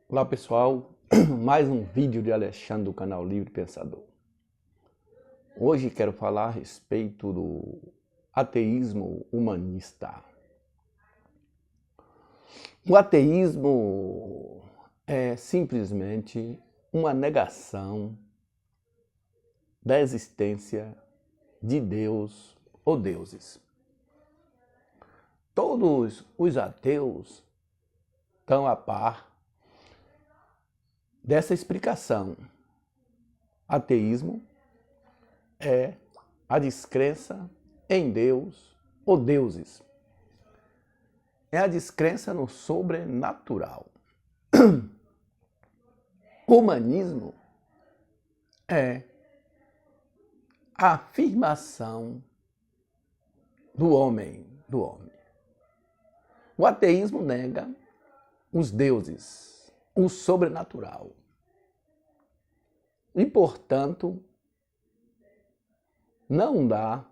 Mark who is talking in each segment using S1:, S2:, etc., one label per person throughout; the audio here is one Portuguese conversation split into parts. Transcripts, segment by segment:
S1: Olá pessoal, mais um vídeo de Alexandre do canal Livre Pensador. Hoje quero falar a respeito do ateísmo humanista. O ateísmo é simplesmente uma negação da existência de Deus ou deuses. Todos os ateus estão a par dessa explicação. Ateísmo é a descrença em Deus ou deuses. É a descrença no sobrenatural. Humanismo é a afirmação do homem. O ateísmo nega os deuses, o sobrenatural. E, portanto, não dá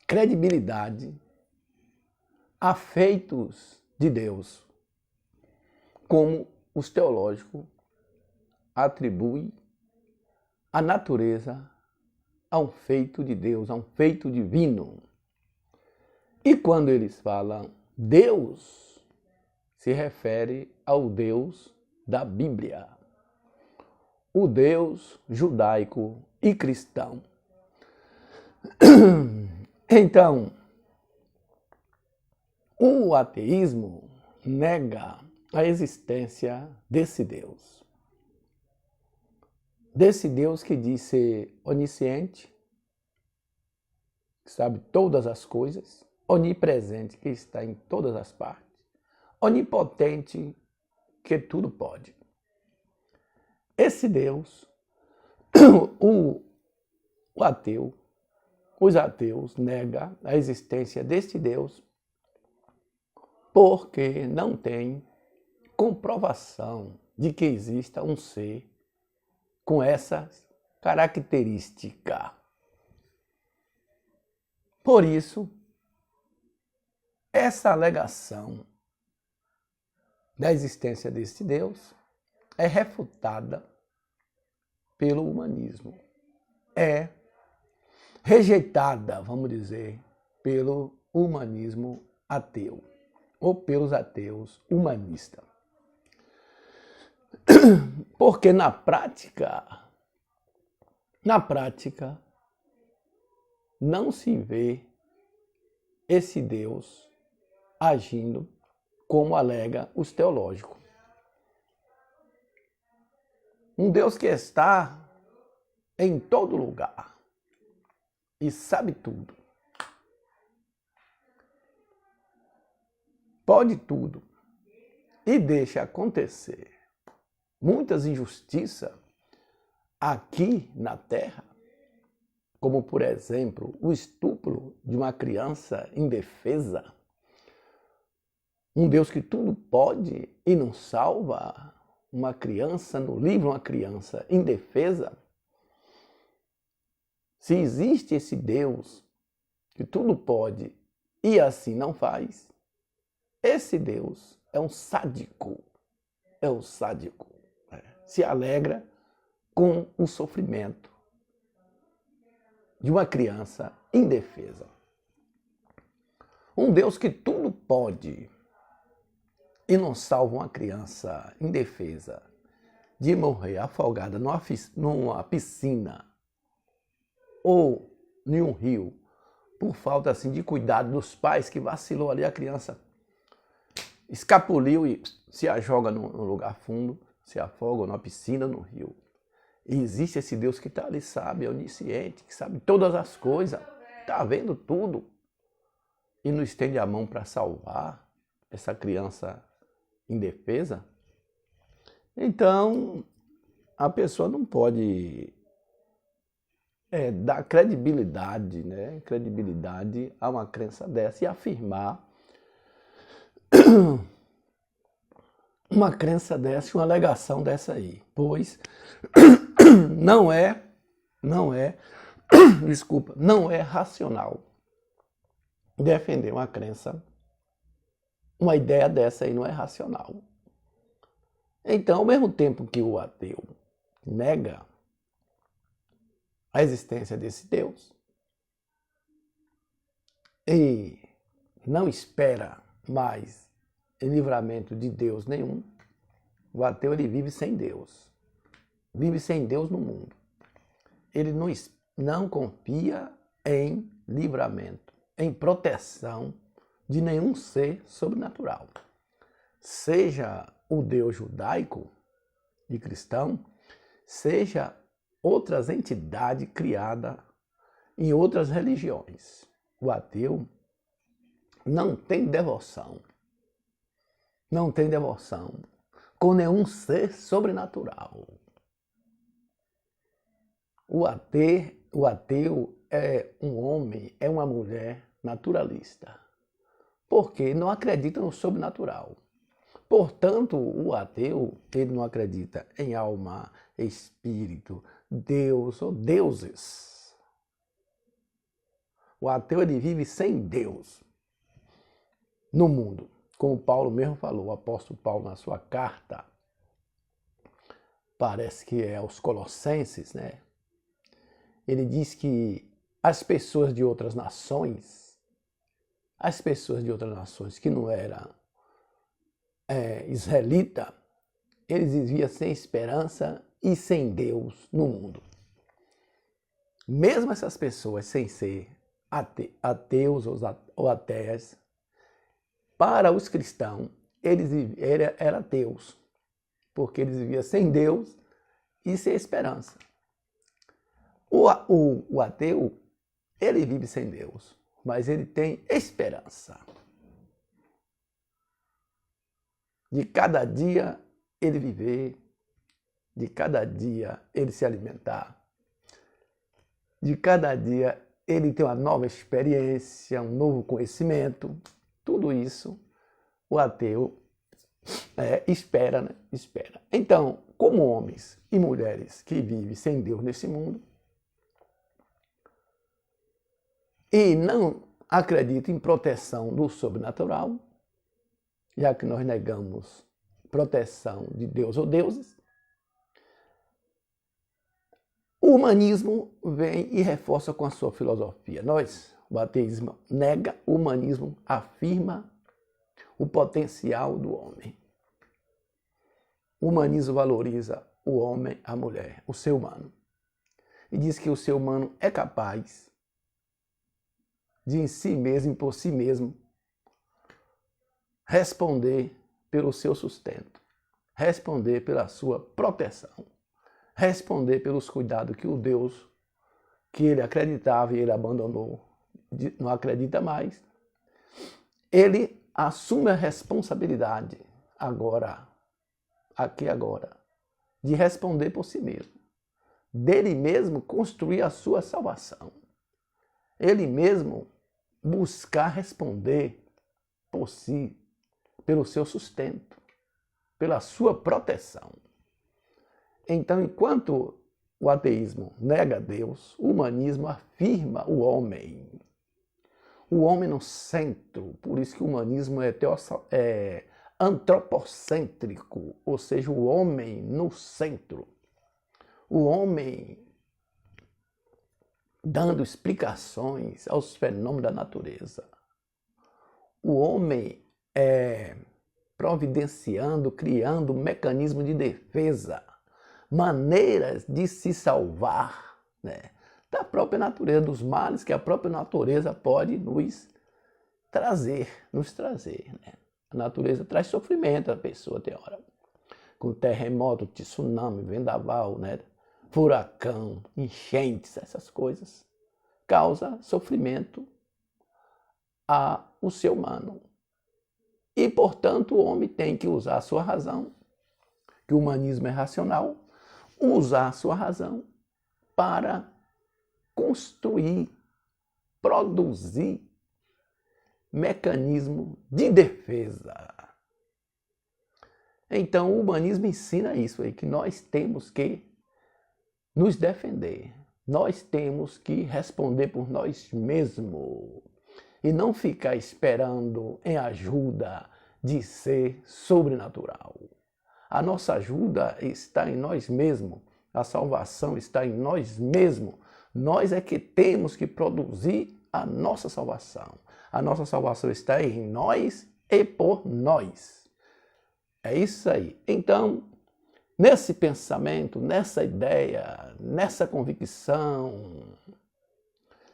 S1: credibilidade a feitos de Deus, como os teológicos atribuem a natureza a um feito de Deus, a um feito divino. E quando eles falam Deus, se refere ao Deus da Bíblia, o Deus judaico e cristão. Então, o ateísmo nega a existência desse Deus. Desse Deus que diz ser onisciente, que sabe todas as coisas, onipresente, que está em todas as partes, onipotente, que tudo pode. Esse Deus, os ateus negam a existência deste Deus porque não tem comprovação de que exista um ser com essa característica. Por isso, essa alegação da existência deste Deus é refutada pelo humanismo. É rejeitada, vamos dizer, pelo humanismo ateu, ou pelos ateus humanistas. Porque na prática, não se vê esse Deus agindo como alega os teológicos. Um Deus que está em todo lugar e sabe tudo. Pode tudo e deixa acontecer muitas injustiças aqui na Terra, como, por exemplo, o estupro de uma criança indefesa. Um Deus que tudo pode e não salva uma criança, no livro uma criança indefesa. Se existe esse Deus que tudo pode e assim não faz, esse Deus é um sádico. Se alegra com o sofrimento de uma criança indefesa. Um Deus que tudo pode e não salva uma criança indefesa de morrer afogada numa piscina ou em um rio, por falta assim, de cuidado dos pais, que vacilou ali, a criança escapuliu e se joga no lugar fundo, se afoga numa piscina, no rio. E existe esse Deus que está ali, sabe, é onisciente, que sabe todas as coisas, está vendo tudo, e não estende a mão para salvar essa criança indefesa. Então, a pessoa não pode dar credibilidade, credibilidade a uma crença dessa e afirmar uma crença dessa, uma alegação dessa aí, pois não é racional defender uma crença, uma ideia dessa aí não é racional. Então, ao mesmo tempo que o ateu nega a existência desse Deus e não espera mais livramento de Deus nenhum, o ateu ele vive sem Deus. Vive sem Deus no mundo. Ele não confia em livramento, em proteção de nenhum ser sobrenatural. Seja o Deus judaico e cristão, seja outras entidades criadas em outras religiões. O ateu não tem devoção com nenhum ser sobrenatural. O ateu é um homem, é uma mulher naturalista, porque não acredita no sobrenatural. Portanto, o ateu, ele não acredita em alma, espírito, Deus ou deuses. O ateu, ele vive sem Deus no mundo. Como Paulo mesmo falou, o apóstolo Paulo na sua carta, parece que é aos Colossenses, né? Ele diz que as pessoas de outras nações que não eram israelita, eles viviam sem esperança e sem Deus no mundo. Mesmo essas pessoas sem ser ateus ou ateias, para os cristãos, eles eram ateus, porque eles viviam sem Deus e sem esperança. O ateu, ele vive sem Deus, mas ele tem esperança. De cada dia ele viver, de cada dia ele se alimentar, de cada dia ele ter uma nova experiência, um novo conhecimento. Tudo isso o ateu espera, né? Espera. Então, como homens e mulheres que vivem sem Deus nesse mundo e não acreditam em proteção do sobrenatural, já que nós negamos proteção de Deus ou deuses, o humanismo vem e reforça com a sua filosofia. O ateísmo nega, o humanismo afirma o potencial do homem. O humanismo valoriza o homem, a mulher, o ser humano. E diz que o ser humano é capaz de em si mesmo e por si mesmo responder pelo seu sustento, responder pela sua proteção, responder pelos cuidados que o Deus que ele acreditava e ele abandonou, não acredita mais, ele assume a responsabilidade agora, de responder por si mesmo, dele mesmo construir a sua salvação, ele mesmo buscar responder por si, pelo seu sustento, pela sua proteção. Então, enquanto o ateísmo nega Deus, o humanismo afirma o homem no centro. Por isso que o humanismo é antropocêntrico, ou seja, o homem no centro. O homem dando explicações aos fenômenos da natureza. O homem providenciando, criando um mecanismo de defesa, maneiras de se salvar, né, da própria natureza, dos males que a própria natureza pode nos trazer. Né? A natureza traz sofrimento à pessoa, tem hora. Com terremoto, tsunami, vendaval, né? Furacão, enchentes, essas coisas, causa sofrimento ao ser humano. E, portanto, o homem tem que usar a sua razão, que o humanismo é racional, usar a sua razão para construir, produzir mecanismo de defesa. Então, o humanismo ensina isso aí, que nós temos que nos defender, nós temos que responder por nós mesmos e não ficar esperando em ajuda de ser sobrenatural. A nossa ajuda está em nós mesmos. A salvação está em nós mesmos. Nós é que temos que produzir a nossa salvação. A nossa salvação está em nós e por nós. É isso aí. Então, nesse pensamento, nessa ideia, nessa convicção,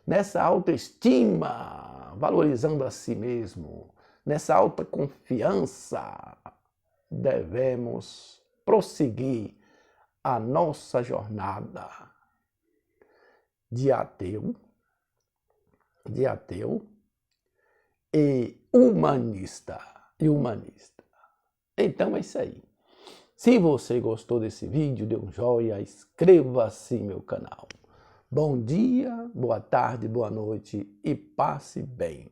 S1: nessa autoestima, valorizando a si mesmo, nessa alta confiança, devemos prosseguir a nossa jornada de ateu e humanista. Então é isso aí. Se você gostou desse vídeo, dê um joinha, inscreva-se no meu canal. Bom dia, boa tarde, boa noite e passe bem.